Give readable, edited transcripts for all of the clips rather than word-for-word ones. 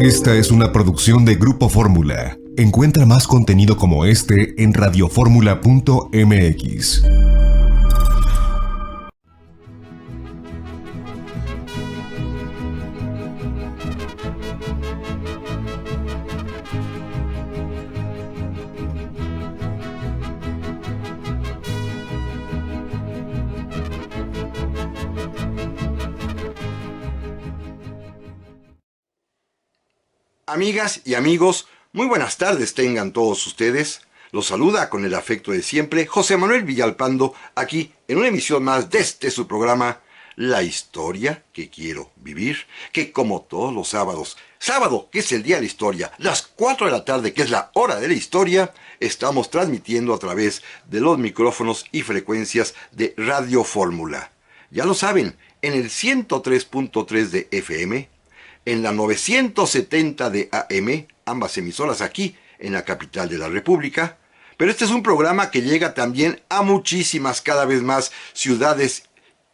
Esta es una producción de Grupo Fórmula. Encuentra más contenido como este en radioformula.mx. Amigas y amigos, muy buenas tardes tengan todos ustedes. Los saluda con el afecto de siempre José Manuel Villalpando, aquí en una emisión más de su programa La Historia que Quiero Vivir, que como todos los sábados, sábado que es el día de la historia, las 4 de la tarde que es la hora de la historia, estamos transmitiendo a través de los micrófonos y frecuencias de Radio Fórmula. Ya lo saben, en el 103.3 de FM, en la 970 de AM, ambas emisoras aquí en la capital de la República. Pero este es un programa que llega también a muchísimas, cada vez más, ciudades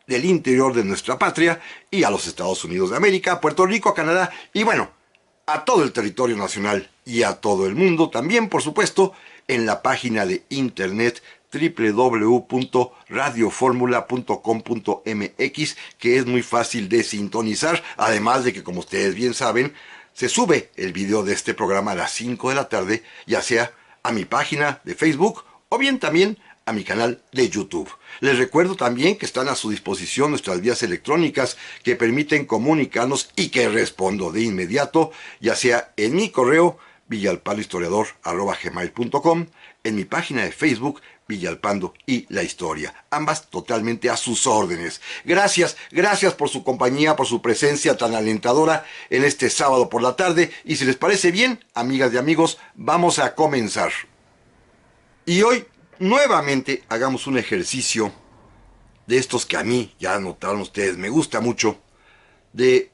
del interior de nuestra patria y a los Estados Unidos de América, Puerto Rico, Canadá y bueno, a todo el territorio nacional y a todo el mundo también, por supuesto, en la página de internet www.radioformula.com.mx, que es muy fácil de sintonizar, además de que, como ustedes bien saben, se sube el video de este programa a las 5 de la tarde, ya sea a mi página de Facebook o bien también a mi canal de YouTube. Les recuerdo también que están a su disposición nuestras vías electrónicas que permiten comunicarnos y que respondo de inmediato, ya sea en mi correo villalpandohistoriador@gmail.com, en mi página de Facebook Villalpando y la Historia, ambas totalmente a sus órdenes. Gracias por su compañía, por su presencia tan alentadora en este sábado por la tarde, y si les parece bien, amigas y amigos, vamos a comenzar. Y hoy, nuevamente, hagamos un ejercicio de estos que a mí, ya notaron ustedes, me gusta mucho, de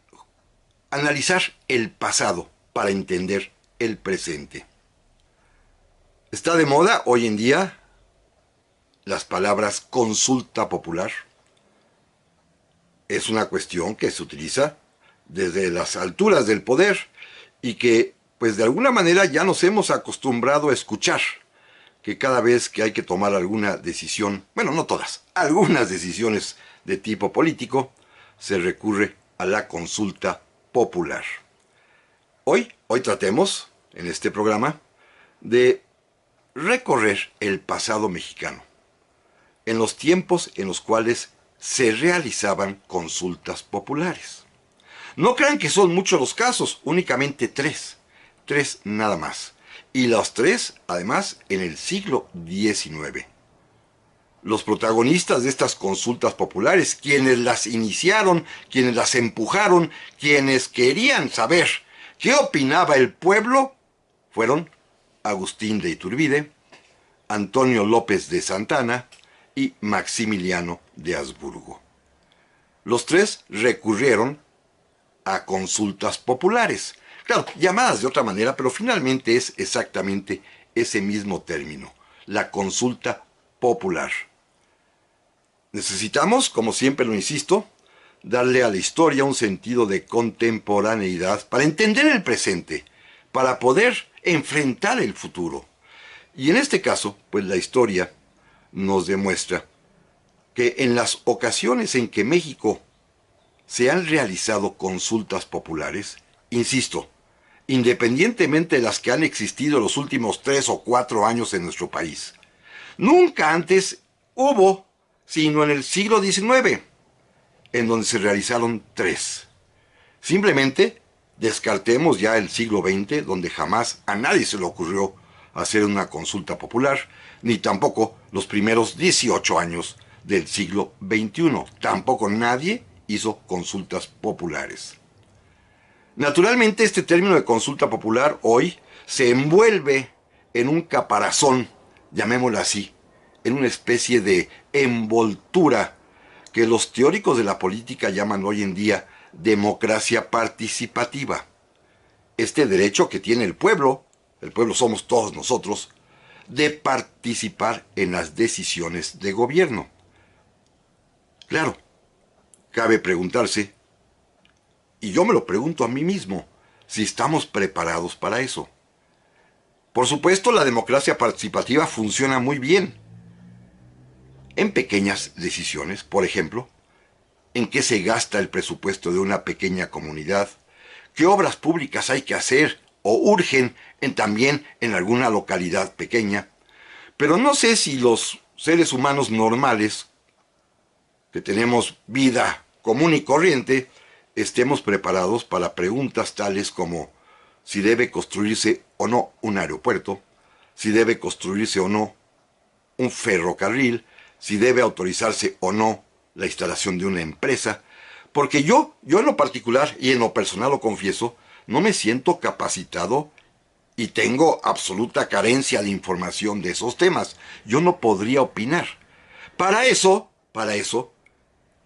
analizar el pasado para entender el presente. Está de moda hoy en día las palabras consulta popular. Es una cuestión que se utiliza desde las alturas del poder y que, pues de alguna manera ya nos hemos acostumbrado a escuchar que cada vez que hay que tomar alguna decisión, bueno, no todas, algunas decisiones de tipo político, se recurre a la consulta popular. Hoy tratemos, en este programa, de recorrer el pasado mexicano, en los tiempos en los cuales se realizaban consultas populares. No crean que son muchos los casos, únicamente tres nada más. Y los tres, además, en el siglo XIX. Los protagonistas de estas consultas populares, quienes las iniciaron, quienes las empujaron, quienes querían saber qué opinaba el pueblo, fueron Agustín de Iturbide, Antonio López de Santana y Maximiliano de Habsburgo. Los tres recurrieron a consultas populares. Claro, llamadas de otra manera, pero finalmente es exactamente ese mismo término, la consulta popular. Necesitamos, como siempre lo insisto, darle a la historia un sentido de contemporaneidad para entender el presente, para poder enfrentar el futuro. Y en este caso, pues la historia nos demuestra que en las ocasiones en que México se han realizado consultas populares, insisto, independientemente de las que han existido los últimos 3 o 4 años en nuestro país, nunca antes hubo, sino en el siglo XIX, en donde se realizaron 3. Simplemente descartemos ya el siglo XX, donde jamás a nadie se le ocurrió hacer una consulta popular, ni tampoco los primeros 18 años del siglo XXI. Tampoco nadie hizo consultas populares. Naturalmente, este término de consulta popular hoy se envuelve en un caparazón, llamémoslo así, en una especie de envoltura que los teóricos de la política llaman hoy en día democracia participativa. Este derecho que tiene el pueblo somos todos nosotros, de participar en las decisiones de gobierno. Claro, cabe preguntarse, y yo me lo pregunto a mí mismo, si estamos preparados para eso. Por supuesto, la democracia participativa funciona muy bien en pequeñas decisiones, por ejemplo, en qué se gasta el presupuesto de una pequeña comunidad, qué obras públicas hay que hacer o urgen también en alguna localidad pequeña. Pero no sé si los seres humanos normales, que tenemos vida común y corriente, estemos preparados para preguntas tales como si debe construirse o no un aeropuerto, si debe construirse o no un ferrocarril, si debe autorizarse o no la instalación de una empresa, porque yo en lo particular y en lo personal lo confieso, no me siento capacitado y tengo absoluta carencia de información de esos temas. Yo no podría opinar. Para eso,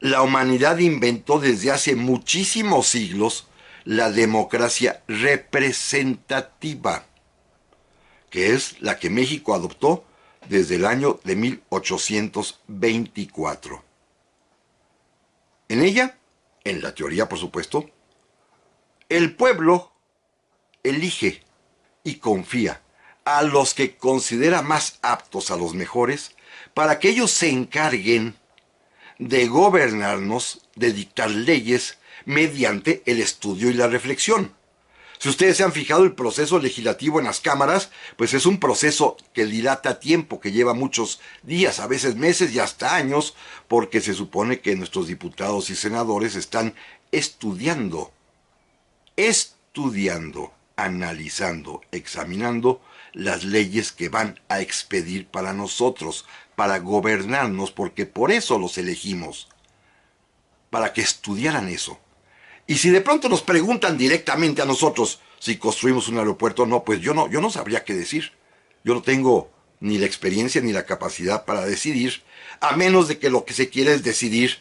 la humanidad inventó desde hace muchísimos siglos la democracia representativa, que es la que México adoptó desde el año de 1824. En ella, en la teoría por supuesto, el pueblo elige y confía a los que considera más aptos, a los mejores, para que ellos se encarguen de gobernarnos, de dictar leyes mediante el estudio y la reflexión. Si ustedes se han fijado, el proceso legislativo en las cámaras, pues es un proceso que dilata tiempo, que lleva muchos días, a veces meses y hasta años, porque se supone que nuestros diputados y senadores están estudiando, analizando, examinando las leyes que van a expedir para nosotros, para gobernarnos, porque por eso los elegimos, para que estudiaran eso. Y si de pronto nos preguntan directamente a nosotros si construimos un aeropuerto o no, pues yo no sabría qué decir. Yo no tengo ni la experiencia ni la capacidad para decidir, a menos de que lo que se quiere es decidir,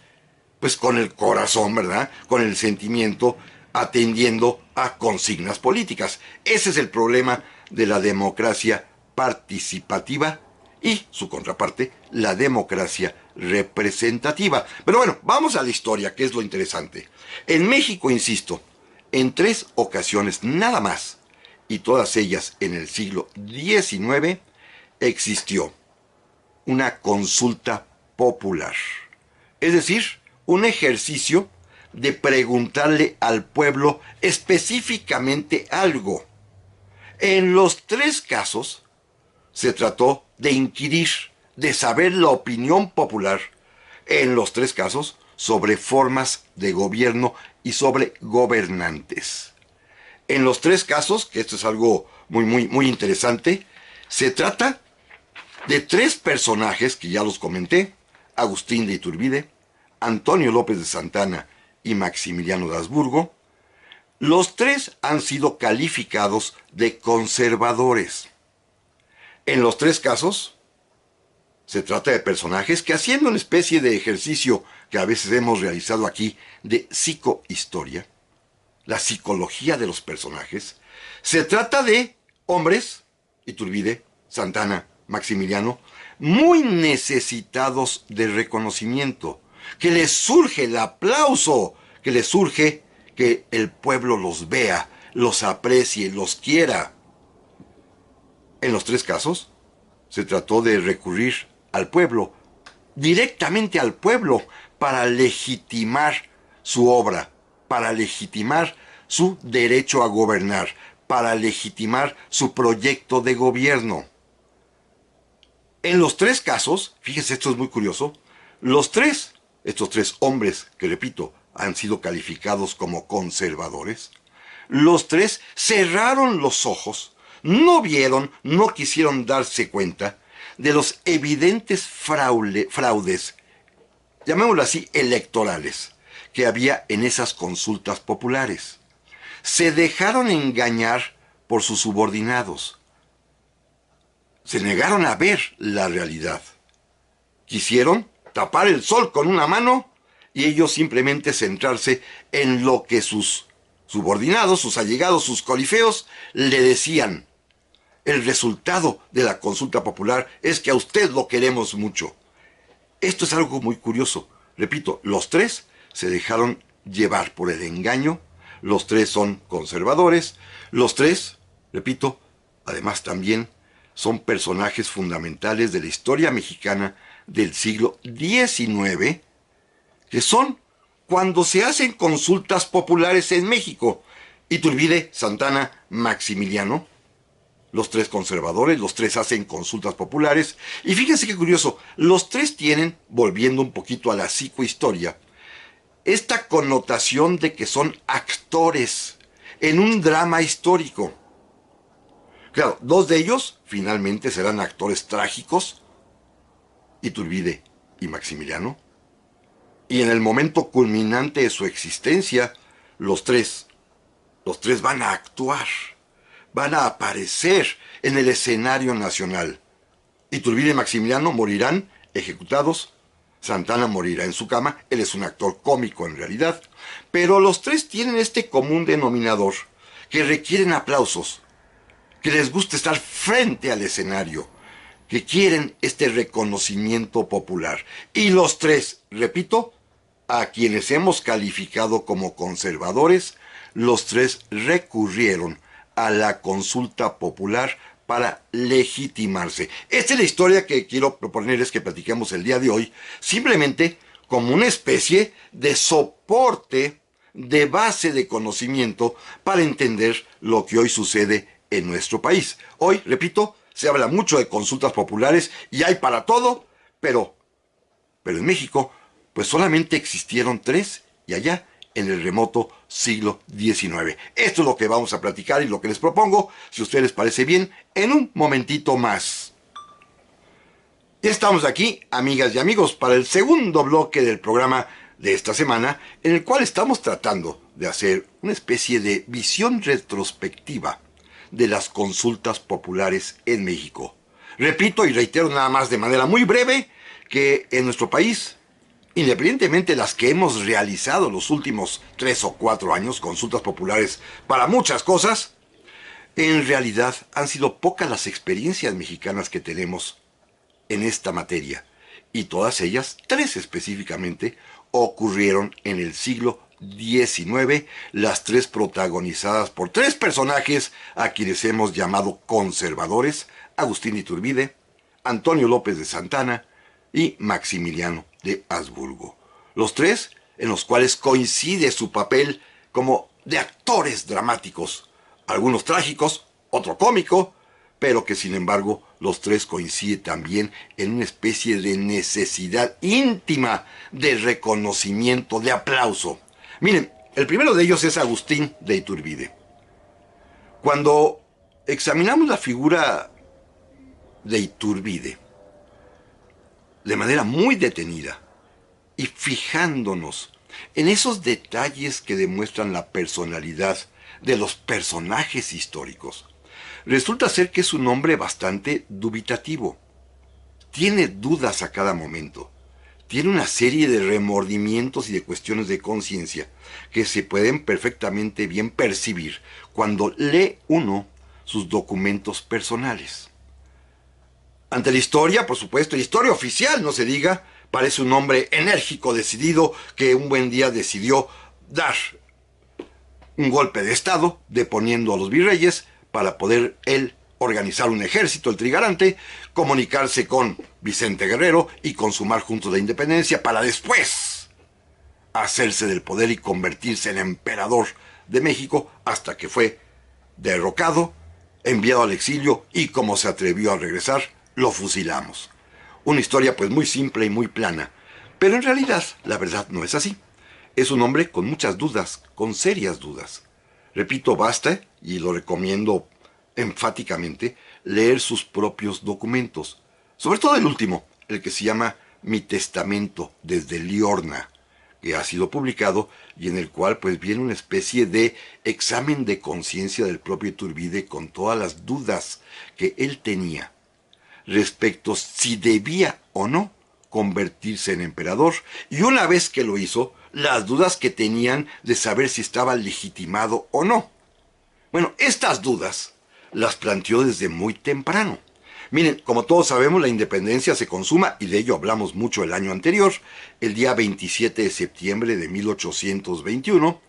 pues con el corazón, ¿verdad? Con el sentimiento, atendiendo a consignas políticas. Ese es el problema de la democracia participativa y su contraparte, la democracia representativa. Pero bueno, vamos a la historia, que es lo interesante. En México, insisto, en 3 ocasiones nada más, y todas ellas en el siglo XIX, existió una consulta popular. Es decir, un ejercicio de preguntarle al pueblo específicamente algo. En los 3 casos se trató de inquirir, de saber la opinión popular, en los 3 casos, sobre formas de gobierno y sobre gobernantes. En los 3 casos, que esto es algo muy interesante, se trata de 3 personajes que ya los comenté: Agustín de Iturbide, Antonio López de Santana y Maximiliano de Habsburgo. Los 3 han sido calificados de conservadores. En los 3 casos, se trata de personajes que, haciendo una especie de ejercicio que a veces hemos realizado aquí de psicohistoria, la psicología de los personajes, se trata de hombres, Iturbide, Santana, Maximiliano, muy necesitados de reconocimiento, que les surge el aplauso, que les surge que el pueblo los vea, los aprecie, los quiera. En los 3 casos, se trató de recurrir al pueblo, directamente al pueblo, para legitimar su obra, para legitimar su derecho a gobernar, para legitimar su proyecto de gobierno. En los 3 casos, fíjense, esto es muy curioso, estos 3 hombres, que repito, han sido calificados como conservadores, los 3 cerraron los ojos, no vieron, no quisieron darse cuenta de los evidentes fraudes, llamémoslo así, electorales, que había en esas consultas populares. Se dejaron engañar por sus subordinados. Se negaron a ver la realidad. Quisieron tapar el sol con una mano y ellos simplemente centrarse en lo que sus subordinados, sus allegados, sus corifeos le decían. El resultado de la consulta popular es que a usted lo queremos mucho. Esto es algo muy curioso. Repito, los 3 se dejaron llevar por el engaño, Los tres son conservadores. Los tres, repito, además también son personajes fundamentales de la historia mexicana del siglo XIX, que son cuando se hacen consultas populares en México. Iturbide, Santana, Maximiliano, los tres conservadores, los tres hacen consultas populares. Y fíjense qué curioso, los tres tienen, volviendo un poquito a la psicohistoria, esta connotación de que son actores en un drama histórico. Claro, dos de ellos finalmente serán actores trágicos, Iturbide y Maximiliano. Y en el momento culminante de su existencia, los tres van a actuar, van a aparecer en el escenario nacional. Iturbide y Maximiliano morirán ejecutados, Santana morirá en su cama, él es un actor cómico en realidad, pero los tres tienen este común denominador, que requieren aplausos, que les gusta estar frente al escenario, que quieren este reconocimiento popular. Y los tres, repito, a quienes hemos calificado como conservadores, los tres recurrieron a la consulta popular para legitimarse. Esta es la historia que quiero proponerles que platiquemos el día de hoy, simplemente como una especie de soporte, de base de conocimiento para entender lo que hoy sucede en nuestro país. Hoy, repito, se habla mucho de consultas populares y hay para todo, pero en México, pues solamente existieron tres y allá en el remoto siglo XIX. Esto es lo que vamos a platicar y lo que les propongo, si a ustedes les parece bien, en un momentito más. Ya estamos aquí, amigas y amigos, para el segundo bloque del programa de esta semana, en el cual estamos tratando de hacer una especie de visión retrospectiva de las consultas populares en México. Repito y reitero nada más de manera muy breve que en nuestro país, independientemente de las que hemos realizado los últimos 3 o 4 años, consultas populares para muchas cosas, en realidad han sido pocas las experiencias mexicanas que tenemos en esta materia, y todas ellas, tres específicamente, ocurrieron en el siglo XIX, las tres protagonizadas por tres personajes a quienes hemos llamado conservadores: Agustín Iturbide, Antonio López de Santana y Maximiliano de Habsburgo. Los tres en los cuales coincide su papel como de actores dramáticos, algunos trágicos, otro cómico, pero que sin embargo los tres coinciden también en una especie de necesidad íntima de reconocimiento, de aplauso. Miren, el primero de ellos es Agustín de Iturbide. Cuando examinamos la figura de Iturbide de manera muy detenida y fijándonos en esos detalles que demuestran la personalidad de los personajes históricos, resulta ser que es un hombre bastante dubitativo. Tiene dudas a cada momento. Tiene una serie de remordimientos y de cuestiones de conciencia que se pueden perfectamente bien percibir cuando lee uno sus documentos personales. Ante la historia, por supuesto, historia oficial, no se diga, parece un hombre enérgico, decidido, que un buen día decidió dar un golpe de estado, deponiendo a los virreyes, para poder él organizar un ejército, el Trigarante, comunicarse con Vicente Guerrero y consumar juntos la independencia para después hacerse del poder y convertirse en emperador de México, hasta que fue derrocado, enviado al exilio, y como se atrevió a regresar, lo fusilamos. Una historia pues muy simple y muy plana, pero en realidad la verdad no es así. Es un hombre con muchas dudas, con serias dudas. Repito, basta, y lo recomiendo enfáticamente, leer sus propios documentos, sobre todo el último, el que se llama Mi Testamento desde Liorna, que ha sido publicado y en el cual pues viene una especie de examen de conciencia del propio Iturbide con todas las dudas que él tenía respecto si debía o no convertirse en emperador, y una vez que lo hizo, las dudas que tenían de saber si estaba legitimado o no. Bueno, estas dudas las planteó desde muy temprano. Miren, como todos sabemos, la independencia se consuma, y de ello hablamos mucho el año anterior, el día 27 de septiembre de 1821,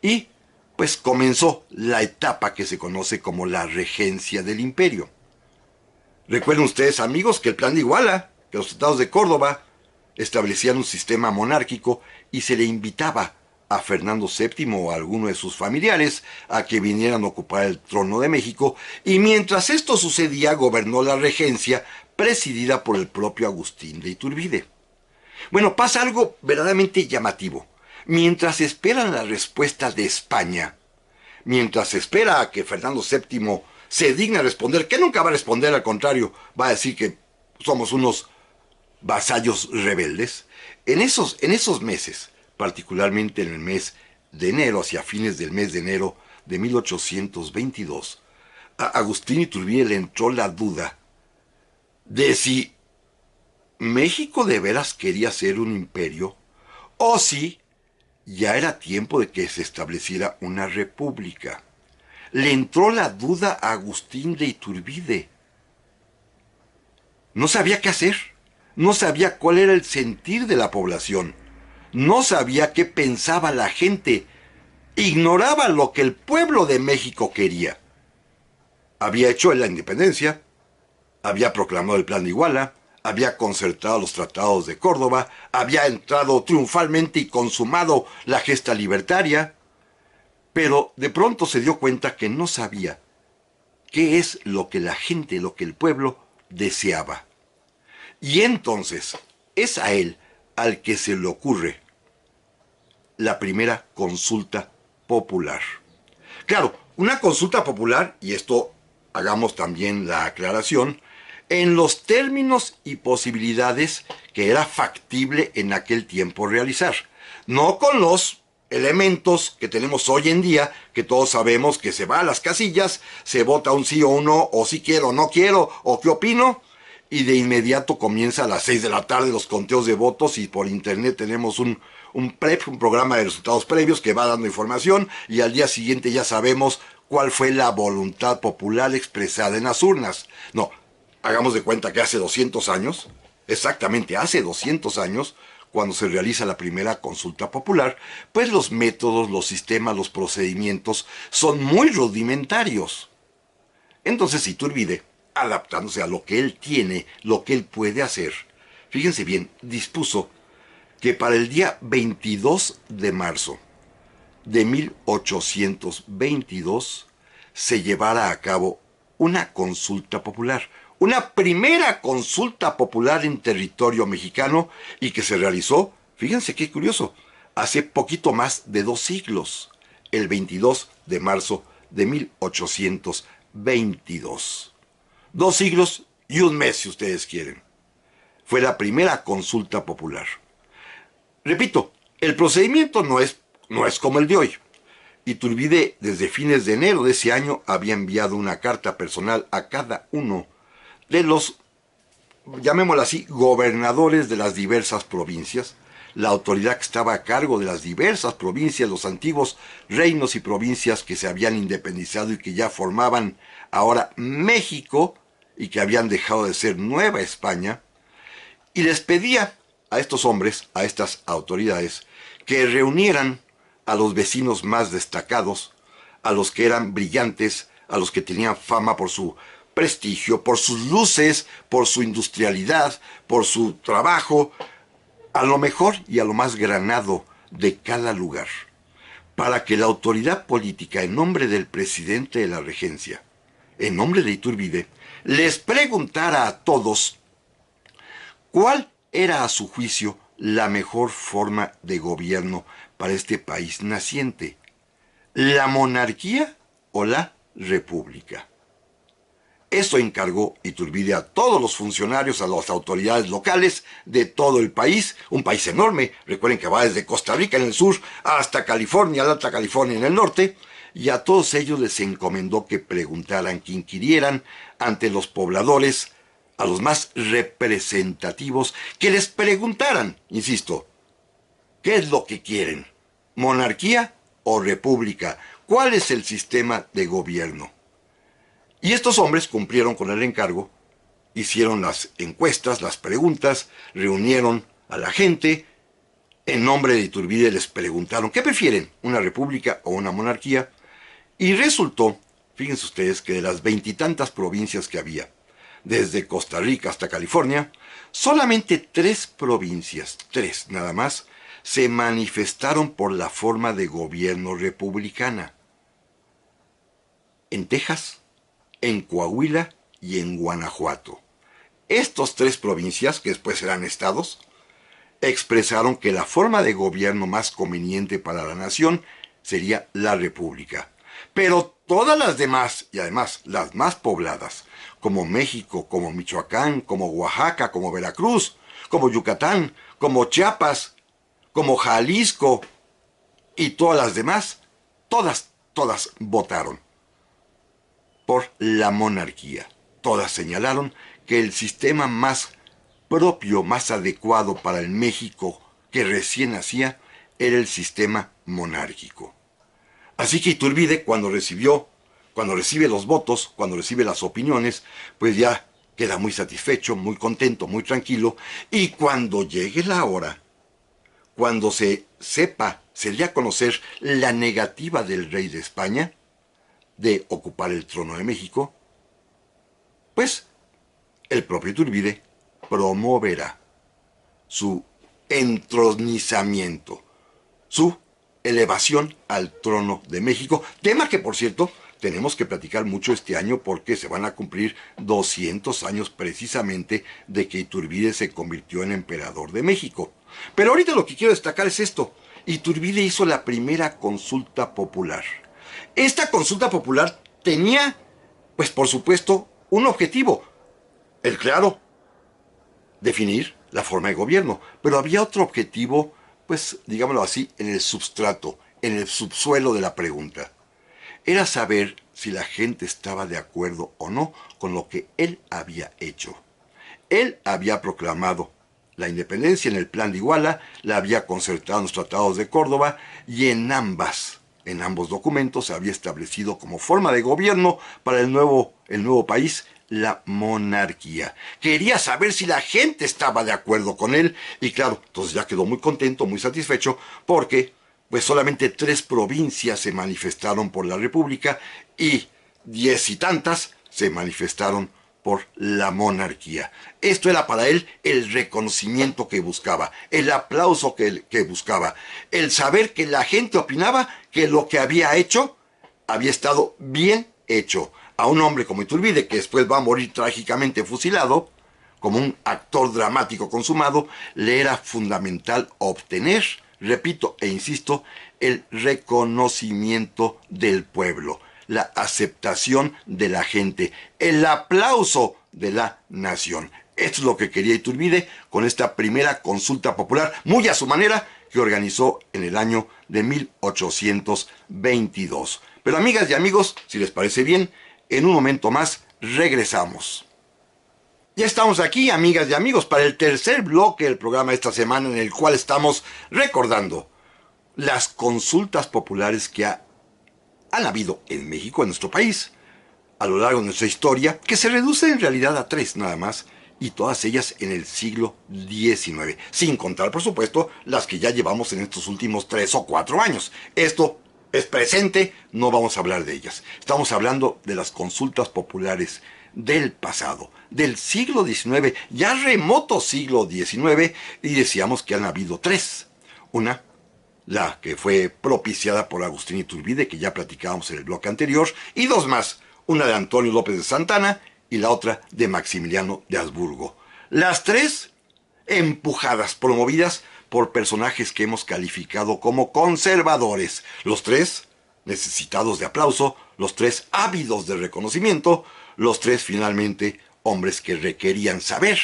y pues comenzó la etapa que se conoce como la regencia del imperio. Recuerden ustedes, amigos, que el Plan de Iguala, que los tratados de Córdoba establecían un sistema monárquico y se le invitaba a Fernando VII o a alguno de sus familiares a que vinieran a ocupar el trono de México, y mientras esto sucedía gobernó la regencia presidida por el propio Agustín de Iturbide. Bueno, pasa algo verdaderamente llamativo. Mientras esperan la respuesta de España, mientras espera a que Fernando VII se digna responder, que nunca va a responder, al contrario, va a decir que somos unos vasallos rebeldes, en esos meses, particularmente en el mes de enero, hacia fines del mes de enero de 1822, a Agustín Iturbide le entró la duda de si México de veras quería ser un imperio o si ya era tiempo de que se estableciera una república. Le entró la duda a Agustín de Iturbide. No sabía qué hacer, no sabía cuál era el sentir de la población, no sabía qué pensaba la gente, ignoraba lo que el pueblo de México quería. Había hecho la independencia, había proclamado el Plan de Iguala, había concertado los tratados de Córdoba, había entrado triunfalmente y consumado la gesta libertaria, pero de pronto se dio cuenta que no sabía qué es lo que la gente, lo que el pueblo deseaba. Y entonces es a él al que se le ocurre la primera consulta popular. Claro, una consulta popular, y esto hagamos también la aclaración, en los términos y posibilidades que era factible en aquel tiempo realizar. No con los elementos que tenemos hoy en día, que todos sabemos que se va a las casillas, se vota un sí o un no, o si quiero o no quiero, o qué opino, y de inmediato comienza a las 6 de la tarde los conteos de votos, y por internet tenemos un PREP, un programa de resultados previos que va dando información, y al día siguiente ya sabemos cuál fue la voluntad popular expresada en las urnas. No, hagamos de cuenta que hace 200 años, exactamente hace 200 años, cuando se realiza la primera consulta popular, pues los métodos, los sistemas, los procedimientos son muy rudimentarios. Entonces Iturbide, adaptándose a lo que él tiene, lo que él puede hacer, fíjense bien, dispuso que para el día 22 de marzo de 1822 se llevara a cabo una consulta popular, una primera consulta popular en territorio mexicano, y que se realizó, fíjense qué curioso, hace poquito más de 2 siglos, el 22 de marzo de 1822. 2 siglos y un mes, si ustedes quieren. Fue la primera consulta popular. Repito, el procedimiento no es como el de hoy. Iturbide, desde fines de enero de ese año, había enviado una carta personal a cada uno de los, llamémoslo así, gobernadores de las diversas provincias, la autoridad que estaba a cargo de las diversas provincias, los antiguos reinos y provincias que se habían independizado y que ya formaban ahora México y que habían dejado de ser Nueva España, y les pedía a estos hombres, a estas autoridades, que reunieran a los vecinos más destacados, a los que eran brillantes, a los que tenían fama por su prestigio, por sus luces, por su industrialidad, por su trabajo, a lo mejor y a lo más granado de cada lugar, para que la autoridad política, en nombre del presidente de la regencia, en nombre de Iturbide, les preguntara a todos cuál era a su juicio la mejor forma de gobierno para este país naciente, la monarquía o la república. Esto encargó Iturbide a todos los funcionarios, a las autoridades locales de todo el país, un país enorme, recuerden que va desde Costa Rica en el sur hasta California, la Alta California en el norte, y a todos ellos les encomendó que preguntaran, que inquirieran ante los pobladores, a los más representativos, que les preguntaran, insisto, ¿qué es lo que quieren? ¿Monarquía o república? ¿Cuál es el sistema de gobierno? Y estos hombres cumplieron con el encargo, hicieron las encuestas, las preguntas, reunieron a la gente, en nombre de Iturbide les preguntaron, ¿qué prefieren? ¿Una república o una monarquía? Y resultó, fíjense ustedes, que de las veintitantas provincias que había, desde Costa Rica hasta California, solamente 3 provincias, 3 nada más, se manifestaron por la forma de gobierno republicana. En Texas, en Coahuila y en Guanajuato. Estos 3 provincias, que después serán estados, expresaron que la forma de gobierno más conveniente para la nación sería la república. Pero todas las demás, y además las más pobladas, como México, como Michoacán, como Oaxaca, como Veracruz, como Yucatán, como Chiapas, como Jalisco y todas las demás, todas votaron por la monarquía. Todas señalaron que el sistema más propio, más adecuado para el México que recién nacía, era el sistema monárquico. Así que Iturbide, cuando recibe los votos, cuando recibe las opiniones, pues ya queda muy satisfecho, muy contento, muy tranquilo, y cuando llegue la hora, cuando se dé a conocer la negativa del rey de España de ocupar el trono de México, pues el propio Iturbide promoverá su entronizamiento, su elevación al trono de México, tema que por cierto tenemos que platicar mucho este año porque se van a cumplir 200 años precisamente de que Iturbide se convirtió en emperador de México. Pero ahorita lo que quiero destacar es esto: Iturbide hizo la primera consulta popular. Esta consulta popular tenía, pues por supuesto, un objetivo, el claro, definir la forma de gobierno, pero había otro objetivo, pues digámoslo así, en el substrato, en el subsuelo de la pregunta. Era saber si la gente estaba de acuerdo o no con lo que él había hecho. Él había proclamado la independencia en el Plan de Iguala, la había concertado en los tratados de Córdoba y en ambos documentos se había establecido como forma de gobierno para el nuevo país la monarquía. Quería saber si la gente estaba de acuerdo con él y claro, entonces ya quedó muy contento, muy satisfecho porque pues solamente 3 provincias se manifestaron por la república y 10 y tantas se manifestaron por la monarquía. Esto era para él el reconocimiento que buscaba, el aplauso que buscaba, el saber que la gente opinaba que lo que había hecho había estado bien hecho. A un hombre como Iturbide, que después va a morir trágicamente fusilado, como un actor dramático consumado, le era fundamental obtener, repito e insisto, el reconocimiento del pueblo, la aceptación de la gente, el aplauso de la nación. Esto es lo que quería Iturbide con esta primera consulta popular, muy a su manera, que organizó en el año de 1822. Pero amigas y amigos, si les parece bien, en un momento más regresamos. Ya estamos aquí, amigas y amigos, para el tercer bloque del programa de esta semana, en el cual estamos recordando las consultas populares que han habido en México, en nuestro país, a lo largo de nuestra historia, que se reduce en realidad a 3 nada más, y todas ellas en el siglo XIX, sin contar, por supuesto, las que ya llevamos en estos últimos 3 o 4 años. Esto es presente, no vamos a hablar de ellas. Estamos hablando de las consultas populares del pasado, del siglo XIX, ya remoto siglo XIX, y decíamos que han habido 3. Una, la que fue propiciada por Agustín Iturbide, que ya platicábamos en el bloque anterior, y 2 más, una de Antonio López de Santana y la otra de Maximiliano de Habsburgo. Las 3 empujadas, promovidas por personajes que hemos calificado como conservadores. Los 3 necesitados de aplauso, los 3 ávidos de reconocimiento, los 3 finalmente hombres que requerían saber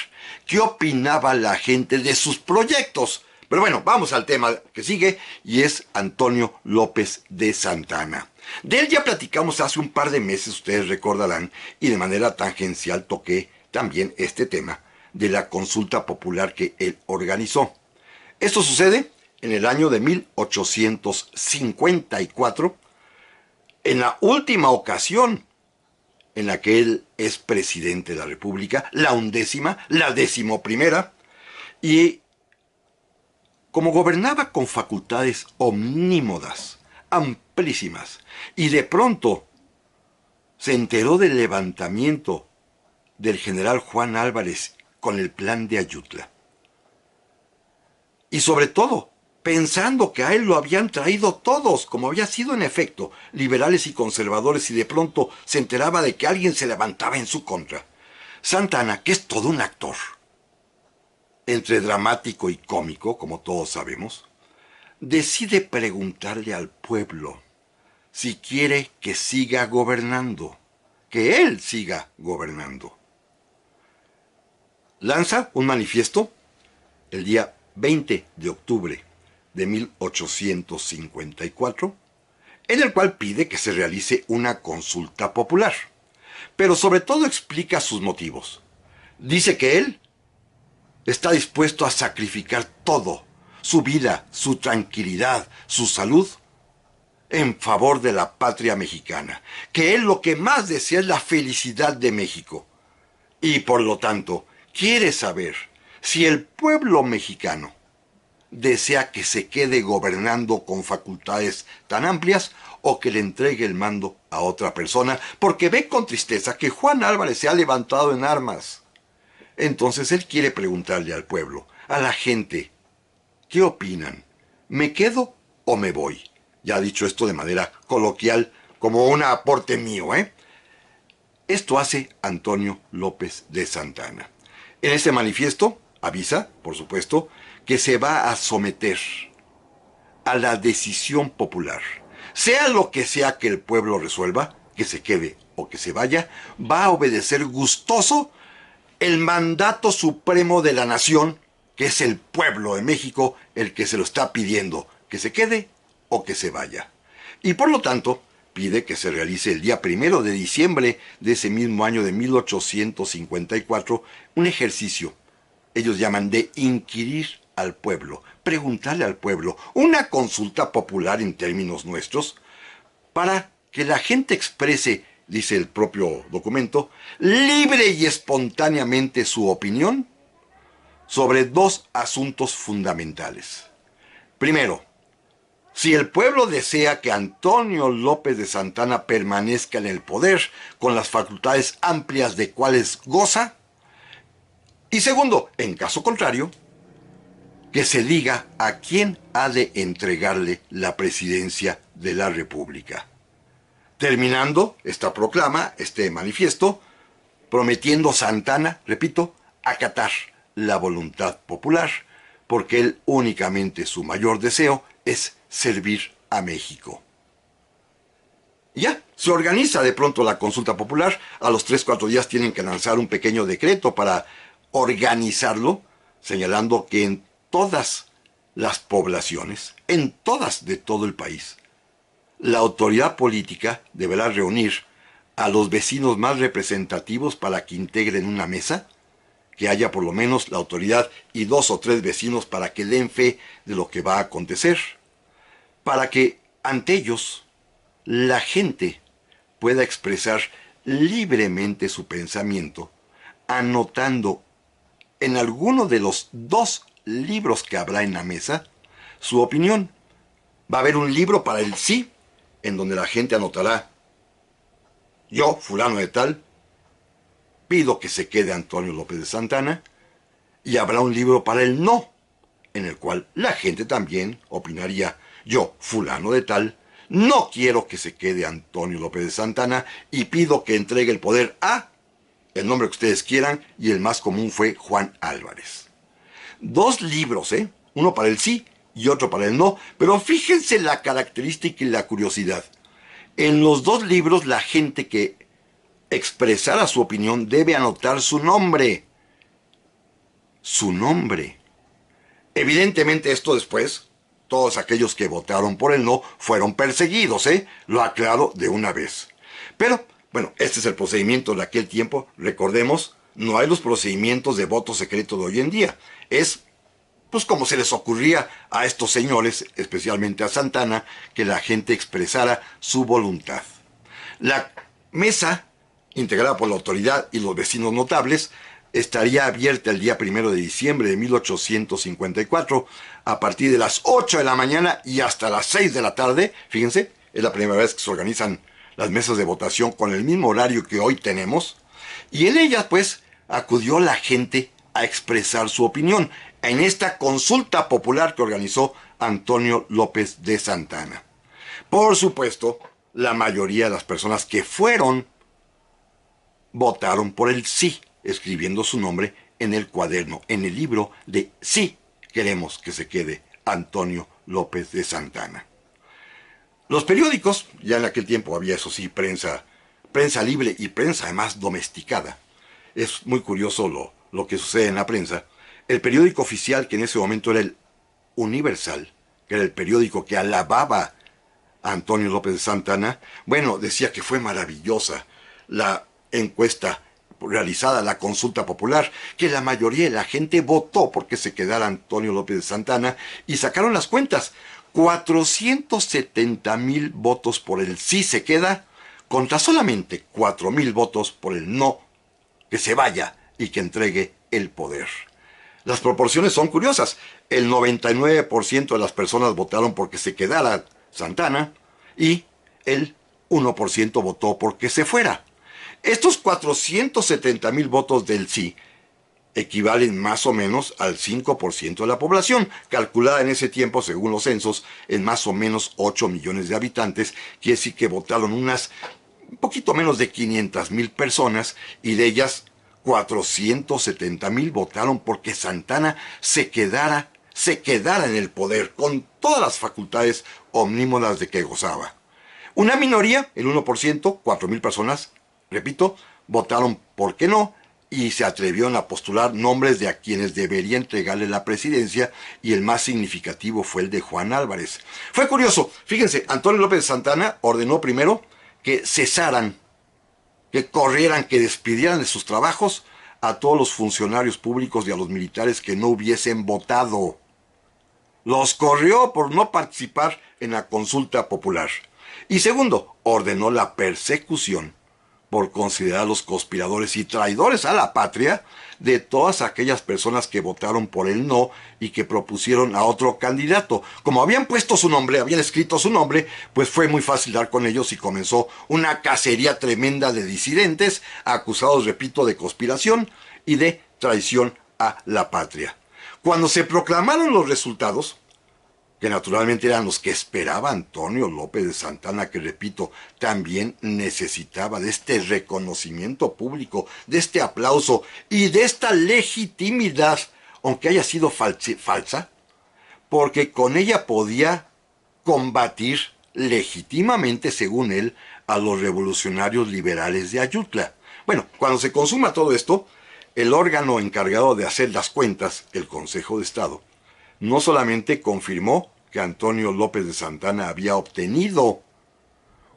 qué opinaba la gente de sus proyectos. Pero bueno, vamos al tema que sigue y es Antonio López de Santana. De él ya platicamos hace un par de meses, ustedes recordarán, y de manera tangencial toqué también este tema de la consulta popular que él organizó. Esto sucede en el año de 1854, en la última ocasión en la que él es presidente de la República, la 11ª, la 11ª, y como gobernaba con facultades omnímodas, amplísimas. Y de pronto se enteró del levantamiento del general Juan Álvarez con el plan de Ayutla. Y sobre todo, pensando que a él lo habían traído todos, como había sido en efecto, liberales y conservadores, y de pronto se enteraba de que alguien se levantaba en su contra. Santa Anna, que es todo un actor, entre dramático y cómico, como todos sabemos, decide preguntarle al pueblo si quiere que siga gobernando, que él siga gobernando. Lanza un manifiesto el día 20 de octubre de 1854, en el cual pide que se realice una consulta popular, pero sobre todo explica sus motivos. Dice que él está dispuesto a sacrificar todo, su vida, su tranquilidad, su salud, en favor de la patria mexicana, que él lo que más desea es la felicidad de México, y por lo tanto quiere saber si el pueblo mexicano desea que se quede gobernando con facultades tan amplias o que le entregue el mando a otra persona, porque ve con tristeza que Juan Álvarez se ha levantado en armas. Entonces él quiere preguntarle al pueblo, a la gente, ¿qué opinan? ¿Me quedo o me voy? Ya dicho esto de manera coloquial, como un aporte mío, ¿eh? Esto hace Antonio López de Santa Anna. En este manifiesto avisa, por supuesto, que se va a someter a la decisión popular. Sea lo que sea que el pueblo resuelva, que se quede o que se vaya, va a obedecer gustoso el mandato supremo de la nación, que es el pueblo de México, el que se lo está pidiendo, que se quede o que se vaya. Y por lo tanto, pide que se realice el día 1 de diciembre de ese mismo año de 1854 un ejercicio, ellos llaman de inquirir al pueblo, preguntarle al pueblo, una consulta popular en términos nuestros, para que la gente exprese, dice el propio documento, libre y espontáneamente su opinión sobre dos asuntos fundamentales. Primero, si el pueblo desea que Antonio López de Santa Anna permanezca en el poder con las facultades amplias de cuales goza. Y segundo, en caso contrario, que se diga a quién ha de entregarle la presidencia de la República. Terminando esta proclama, este manifiesto, prometiendo Santa Anna, repito, acatar la voluntad popular, porque él únicamente su mayor deseo es servir a México. Ya, se organiza de pronto la consulta popular, a los 3-4 días tienen que lanzar un pequeño decreto para organizarlo, señalando que en todas las poblaciones, en todas de todo el país, la autoridad política deberá reunir a los vecinos más representativos para que integren una mesa, que haya por lo menos la autoridad y 2 o 3 vecinos para que den fe de lo que va a acontecer, para que ante ellos la gente pueda expresar libremente su pensamiento, anotando en alguno de los 2 libros que habrá en la mesa su opinión. Va a haber un libro para el sí, en donde la gente anotará: yo, fulano de tal, pido que se quede Antonio López de Santa Anna. Y habrá un libro para el no, en el cual la gente también opinaría: yo, fulano de tal, no quiero que se quede Antonio López de Santa Anna y pido que entregue el poder a el nombre que ustedes quieran, y el más común fue Juan Álvarez. 2 libros, uno para el sí y otro para el no, pero fíjense la característica y la curiosidad. En los 2 libros la gente que expresara su opinión debe anotar su nombre. Su nombre. Evidentemente esto después, todos aquellos que votaron por el no fueron perseguidos, lo aclaro de una vez. Pero, bueno, este es el procedimiento de aquel tiempo. Recordemos, no hay los procedimientos de voto secreto de hoy en día. Es, pues, como se les ocurría a estos señores, especialmente a Santa Anna, que la gente expresara su voluntad. La mesa, integrada por la autoridad y los vecinos notables, estaría abierta el día 1 de diciembre de 1854 a partir de las 8 de la mañana y hasta las 6 de la tarde. Fíjense, es la primera vez que se organizan las mesas de votación con el mismo horario que hoy tenemos. Y en ellas, pues, acudió la gente a expresar su opinión en esta consulta popular que organizó Antonio López de Santa Anna. Por supuesto, la mayoría de las personas que fueron votaron por el sí, escribiendo su nombre en el cuaderno, en el libro de sí queremos que se quede Antonio López de Santa Anna. Los periódicos, ya en aquel tiempo había eso sí, prensa libre y prensa además domesticada. Es muy curioso lo que sucede en la prensa. El periódico oficial, que en ese momento era el Universal, que era el periódico que alababa a Antonio López de Santa Anna, bueno, decía que fue maravillosa la encuesta realizada, la consulta popular, que la mayoría de la gente votó porque se quedara Antonio López de Santa Anna, y sacaron las cuentas. 470,000 votos por el sí se queda, contra solamente 4,000 votos por el no, que se vaya y que entregue el poder. Las proporciones son curiosas. El 99% de las personas votaron porque se quedara Santa Anna y el 1% votó porque se fuera. Estos 470,000 votos del sí equivalen más o menos al 5% de la población, calculada en ese tiempo, según los censos, en más o menos 8 millones de habitantes. Quiere decir que votaron un poquito menos de 500,000 personas, y de ellas 470,000 votaron porque Santa Anna se quedara en el poder, con todas las facultades omnímodas de que gozaba. Una minoría, el 1%, 4,000 personas, repito, votaron por que no, y se atrevieron a postular nombres de a quienes debería entregarle la presidencia, y el más significativo fue el de Juan Álvarez. Fue curioso, fíjense, Antonio López de Santa Anna ordenó primero que cesaran, que corrieran, que despidieran de sus trabajos a todos los funcionarios públicos y a los militares que no hubiesen votado. Los corrió por no participar en la consulta popular. Y segundo, ordenó la persecución por considerarlos conspiradores y traidores a la patria de todas aquellas personas que votaron por el no y que propusieron a otro candidato. Como habían puesto su nombre, habían escrito su nombre, pues fue muy fácil dar con ellos, y comenzó una cacería tremenda de disidentes, acusados, repito, de conspiración y de traición a la patria. Cuando se proclamaron los resultados, que naturalmente eran los que esperaba Antonio López de Santa Anna, que repito, también necesitaba de este reconocimiento público, de este aplauso y de esta legitimidad, aunque haya sido falsa, porque con ella podía combatir legítimamente, según él, a los revolucionarios liberales de Ayutla. Bueno, cuando se consuma todo esto, el órgano encargado de hacer las cuentas, el Consejo de Estado, no solamente confirmó que Antonio López de Santa Anna había obtenido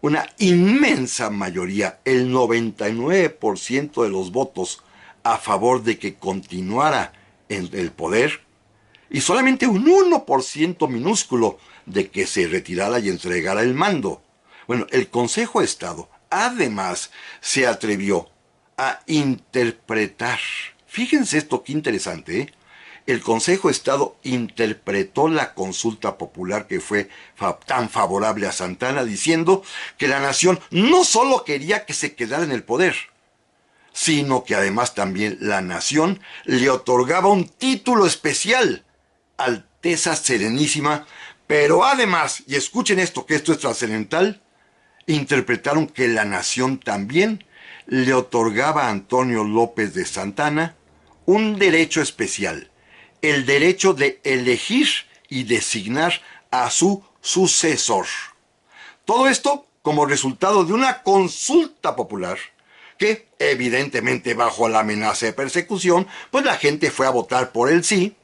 una inmensa mayoría, el 99% de los votos a favor de que continuara en el poder, y solamente un 1% minúsculo de que se retirara y entregara el mando. Bueno, el Consejo de Estado además se atrevió a interpretar, fíjense esto qué interesante, ¿eh? El Consejo de Estado interpretó la consulta popular que fue tan favorable a Santa Anna, diciendo que la nación no solo quería que se quedara en el poder, sino que además también la nación le otorgaba un título especial, Alteza Serenísima, pero además, y escuchen esto, que esto es trascendental, interpretaron que la nación también le otorgaba a Antonio López de Santa Anna un derecho especial, el derecho de elegir y designar a su sucesor. Todo esto como resultado de una consulta popular que, evidentemente bajo la amenaza de persecución, pues la gente fue a votar por el sí.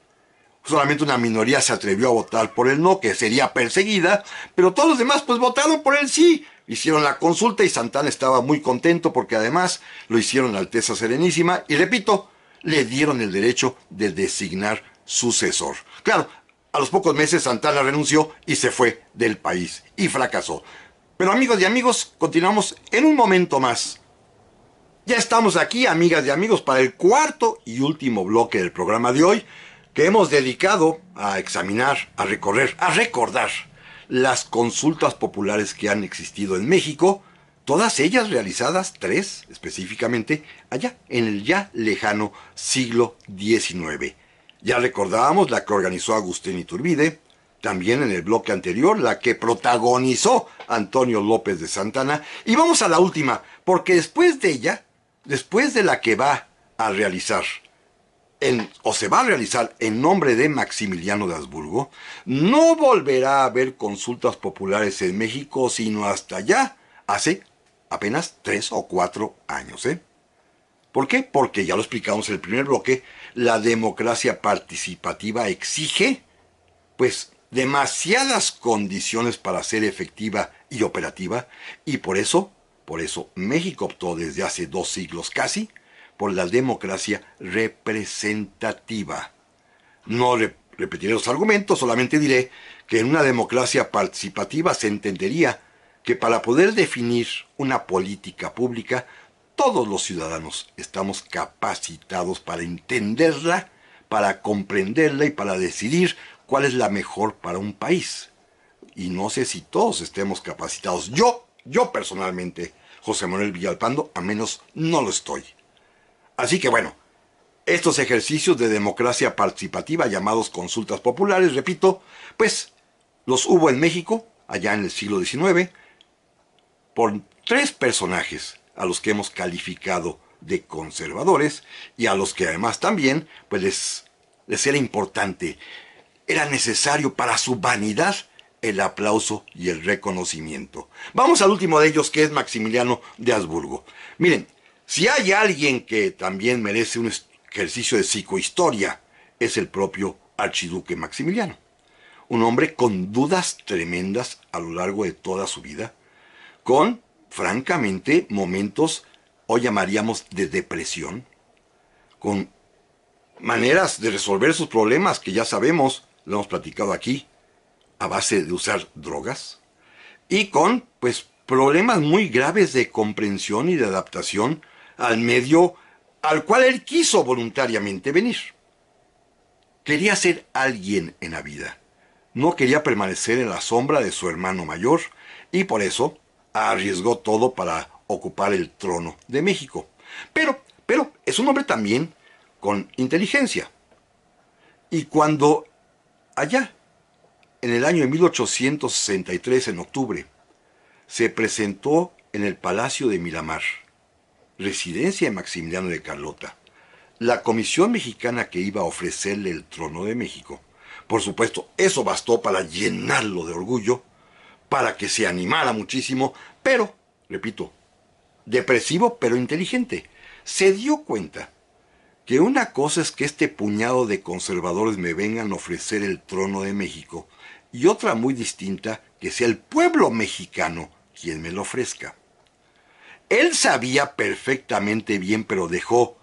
Solamente una minoría se atrevió a votar por el no, que sería perseguida, pero todos los demás pues votaron por el sí. Hicieron la consulta y Santa Anna estaba muy contento porque además lo hicieron Alteza Serenísima y, repito, le dieron el derecho de designar sucesor. Claro, a los pocos meses Santa Anna renunció y se fue del país y fracasó. Pero amigos y amigos, continuamos en un momento más Ya estamos aquí, amigas y amigos, para el cuarto y último bloque del programa de hoy, que hemos dedicado a examinar, a recorrer, a recordar las consultas populares que han existido en México, todas ellas realizadas, 3 específicamente, allá en el ya lejano siglo XIX. Ya recordábamos la que organizó Agustín Iturbide, también en el bloque anterior la que protagonizó Antonio López de Santana, y vamos a la última, porque después de ella, después de la que va a realizar o se va a realizar en nombre de Maximiliano de Habsburgo, no volverá a haber consultas populares en México sino hasta ya hace apenas 3 o 4 años. ¿Por qué? Porque ya lo explicamos en el primer bloque, la democracia participativa exige, pues, demasiadas condiciones para ser efectiva y operativa, y por eso México optó desde hace 2 siglos casi por la democracia representativa. No repetiré los argumentos, solamente diré que en una democracia participativa se entendería que para poder definir una política pública, todos los ciudadanos estamos capacitados para entenderla, para comprenderla y para decidir cuál es la mejor para un país. Y no sé si todos estemos capacitados. Yo personalmente, José Manuel Villalpando, a menos no lo estoy. Así que bueno, estos ejercicios de democracia participativa llamados consultas populares, repito, pues los hubo en México, allá en el siglo XIX, por 3 personajes a los que hemos calificado de conservadores y a los que además también pues les era importante, era necesario para su vanidad el aplauso y el reconocimiento. Vamos al último de ellos, que es Maximiliano de Habsburgo. Miren, si hay alguien que también merece un ejercicio de psicohistoria, es el propio archiduque Maximiliano. Un hombre con dudas tremendas a lo largo de toda su vida, con, francamente, momentos, hoy llamaríamos de depresión, con maneras de resolver sus problemas que ya sabemos, lo hemos platicado aquí, a base de usar drogas, y con, pues, problemas muy graves de comprensión y de adaptación al medio al cual él quiso voluntariamente venir. Quería ser alguien en la vida. No quería permanecer en la sombra de su hermano mayor y por eso arriesgó todo para ocupar el trono de México. Pero es un hombre también con inteligencia. Y cuando allá, en el año de 1863, en octubre, se presentó en el Palacio de Miramar, residencia de Maximiliano de Carlota, la comisión mexicana que iba a ofrecerle el trono de México. Por supuesto, eso bastó para llenarlo de orgullo, para que se animara muchísimo, pero, repito, depresivo pero inteligente. Se dio cuenta que una cosa es que este puñado de conservadores me vengan a ofrecer el trono de México, y otra muy distinta, que sea el pueblo mexicano quien me lo ofrezca. Él sabía perfectamente bien, pero dejó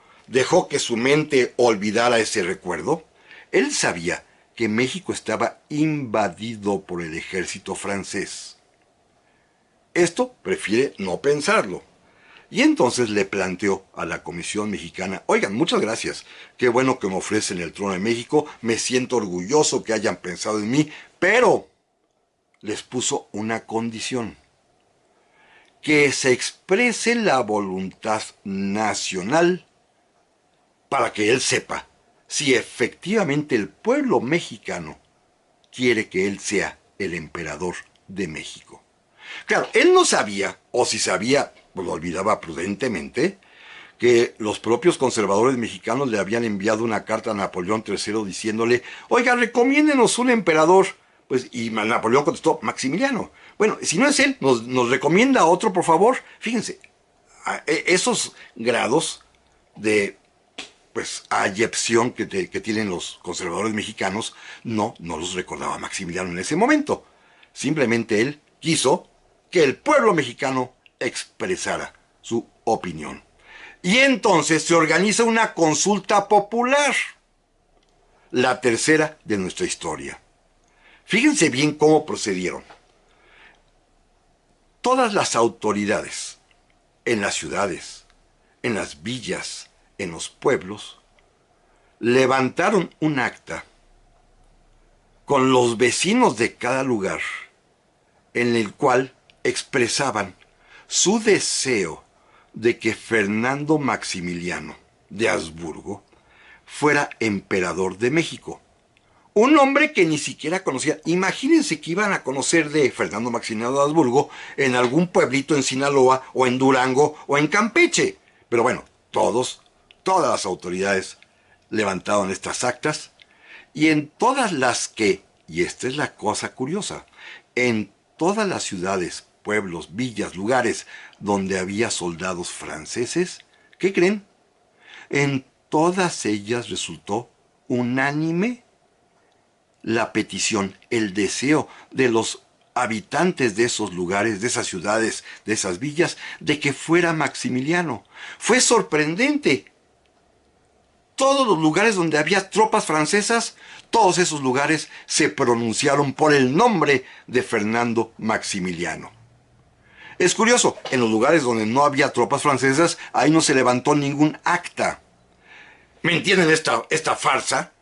que su mente olvidara ese recuerdo. Él sabía que México estaba invadido por el ejército francés. Esto prefiere no pensarlo. Y entonces le planteó a la Comisión Mexicana: oigan, muchas gracias, qué bueno que me ofrecen el trono de México, me siento orgulloso que hayan pensado en mí, pero les puso una condición: que se exprese la voluntad nacional para que él sepa si efectivamente el pueblo mexicano quiere que él sea el emperador de México. Claro, él no sabía, o si sabía, pues lo olvidaba prudentemente, que los propios conservadores mexicanos le habían enviado una carta a Napoleón III diciéndole: oiga, recomiéndenos un emperador. Pues, y Napoleón contestó: Maximiliano. Bueno, si no es él, nos recomienda a otro, por favor. Fíjense, esos grados de, pues, ayepción que tienen los conservadores mexicanos, no los recordaba Maximiliano en ese momento. Simplemente él quiso que el pueblo mexicano expresara su opinión. Y entonces se organiza una consulta popular, la tercera de nuestra historia. Fíjense bien cómo procedieron. Todas las autoridades en las ciudades, en las villas, en los pueblos, levantaron un acta con los vecinos de cada lugar, en el cual expresaban su deseo de que Fernando Maximiliano de Habsburgo fuera emperador de México. Un hombre que ni siquiera conocía. Imagínense que iban a conocer de Fernando Maximiliano de Habsburgo en algún pueblito en Sinaloa, o en Durango, o en Campeche. Pero bueno, todas las autoridades levantaron estas actas, y en todas las que, y esta es la cosa curiosa, en todas las ciudades, pueblos, villas, lugares donde había soldados franceses, ¿qué creen? En todas ellas resultó unánime la petición, el deseo de los habitantes de esos lugares, de esas ciudades, de esas villas, de que fuera Maximiliano. Fue sorprendente. Todos los lugares donde había tropas francesas, todos esos lugares se pronunciaron por el nombre de Fernando Maximiliano. Es curioso, en los lugares donde no había tropas francesas, ahí no se levantó ningún acta. ¿Me entienden esta farsa?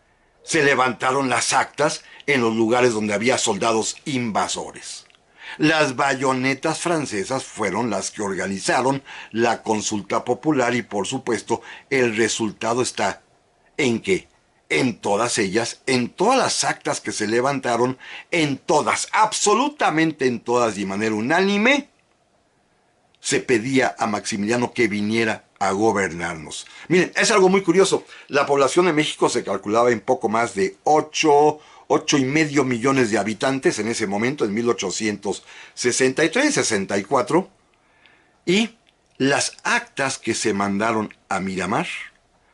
Se levantaron las actas en los lugares donde había soldados invasores. Las bayonetas francesas fueron las que organizaron la consulta popular, y por supuesto el resultado está en que en todas ellas, en todas las actas que se levantaron, en todas, absolutamente en todas, de manera unánime, se pedía a Maximiliano que viniera a gobernarnos. Miren, es algo muy curioso. La población de México se calculaba en poco más de 8.5 millones de habitantes en ese momento, en 1863-64, y las actas que se mandaron a Miramar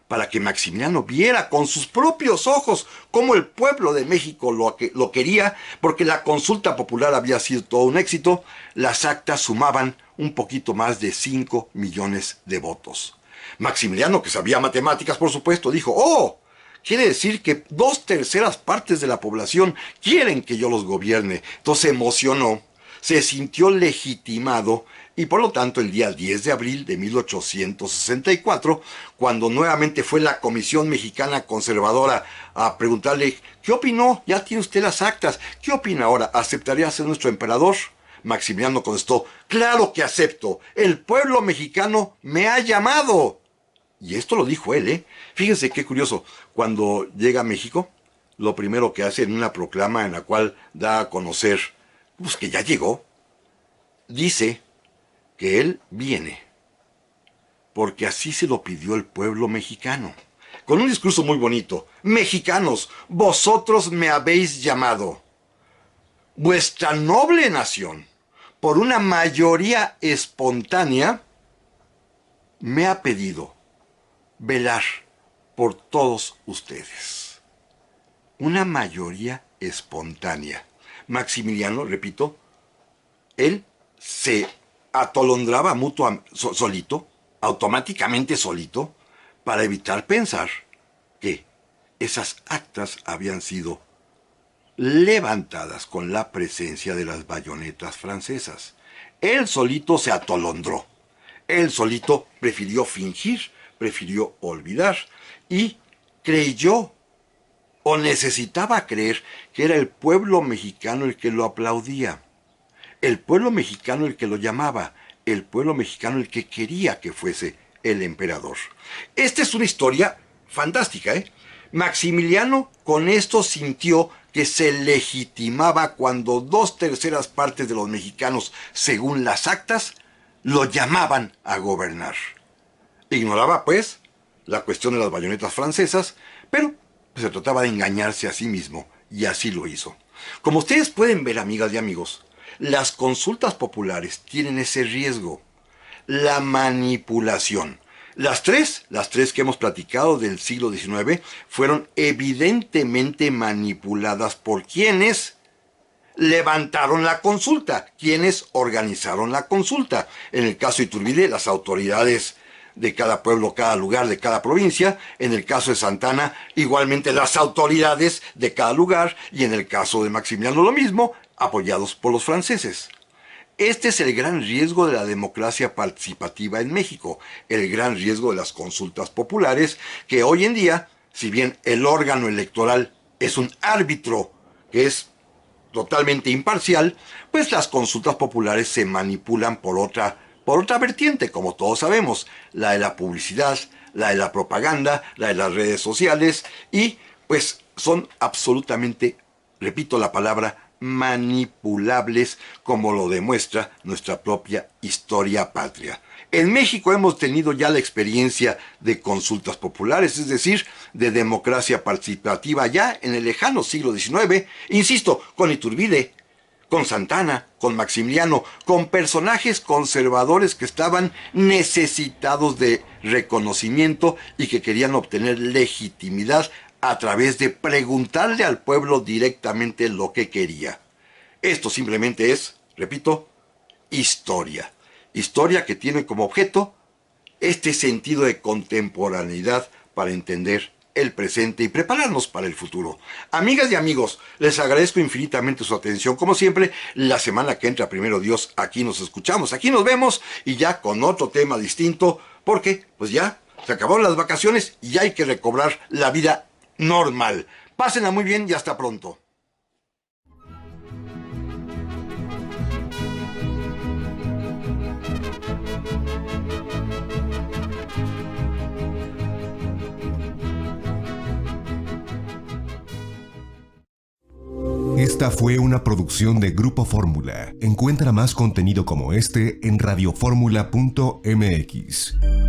para que Maximiliano viera con sus propios ojos cómo el pueblo de México lo quería, porque la consulta popular había sido todo un éxito. Las actas sumaban un poquito más de 5 millones de votos. Maximiliano, que sabía matemáticas, por supuesto, dijo: ¡oh! Quiere decir que 2/3 partes de la población quieren que yo los gobierne. Entonces se emocionó, se sintió legitimado, y por lo tanto el día 10 de abril de 1864, cuando nuevamente fue la Comisión Mexicana Conservadora a preguntarle: ¿qué opinó? Ya tiene usted las actas. ¿Qué opina ahora? ¿Aceptaría ser nuestro emperador? Maximiliano contestó: claro que acepto. El pueblo mexicano me ha llamado. Y esto lo dijo él, ¿eh? Fíjense qué curioso. Cuando llega a México, lo primero que hace en una proclama en la cual da a conocer, pues, que ya llegó, dice que él viene porque así se lo pidió el pueblo mexicano, con un discurso muy bonito: mexicanos, vosotros me habéis llamado. Vuestra noble nación, por una mayoría espontánea, me ha pedido velar por todos ustedes. Una mayoría espontánea. Maximiliano, repito, él se atolondraba solito, automáticamente solito, para evitar pensar que esas actas habían sido levantadas con la presencia de las bayonetas francesas. Él solito se atolondró. Él solito prefirió fingir, prefirió olvidar, y creyó, o necesitaba creer, que era el pueblo mexicano el que lo aplaudía, el pueblo mexicano el que lo llamaba, el pueblo mexicano el que quería que fuese el emperador. Esta es una historia fantástica, ¿eh? Maximiliano con esto sintió que se legitimaba cuando 2/3 partes de los mexicanos, según las actas, lo llamaban a gobernar. Ignoraba, pues, la cuestión de las bayonetas francesas, pero se trataba de engañarse a sí mismo, y así lo hizo. Como ustedes pueden ver, amigas y amigos, las consultas populares tienen ese riesgo: la manipulación. Las tres que hemos platicado del siglo XIX fueron evidentemente manipuladas por quienes levantaron la consulta, quienes organizaron la consulta. En el caso de Iturbide, las autoridades de cada pueblo, cada lugar, de cada provincia. En el caso de Santana, igualmente las autoridades de cada lugar. Y en el caso de Maximiliano, lo mismo, apoyados por los franceses. Este es el gran riesgo de la democracia participativa en México, el gran riesgo de las consultas populares, que hoy en día, si bien el órgano electoral es un árbitro que es totalmente imparcial, pues las consultas populares se manipulan por otra vertiente, como todos sabemos, la de la publicidad, la de la propaganda, la de las redes sociales, y pues son absolutamente, repito la palabra, manipulables, como lo demuestra nuestra propia historia patria. En México hemos tenido ya la experiencia de consultas populares, es decir, de democracia participativa ya en el lejano siglo XIX, insisto, con Iturbide, con Santana, con Maximiliano, con personajes conservadores que estaban necesitados de reconocimiento y que querían obtener legitimidad a través de preguntarle al pueblo directamente lo que quería. Esto simplemente es, repito, historia. Historia que tiene como objeto este sentido de contemporaneidad para entender el presente y prepararnos para el futuro. Amigas y amigos, les agradezco infinitamente su atención. Como siempre, la semana que entra, primero Dios, aquí nos escuchamos, aquí nos vemos y ya con otro tema distinto, porque pues ya se acabaron las vacaciones y ya hay que recobrar la vida normal. Pásenla muy bien y hasta pronto. Esta fue una producción de Grupo Fórmula. Encuentra más contenido como este en radioformula.mx.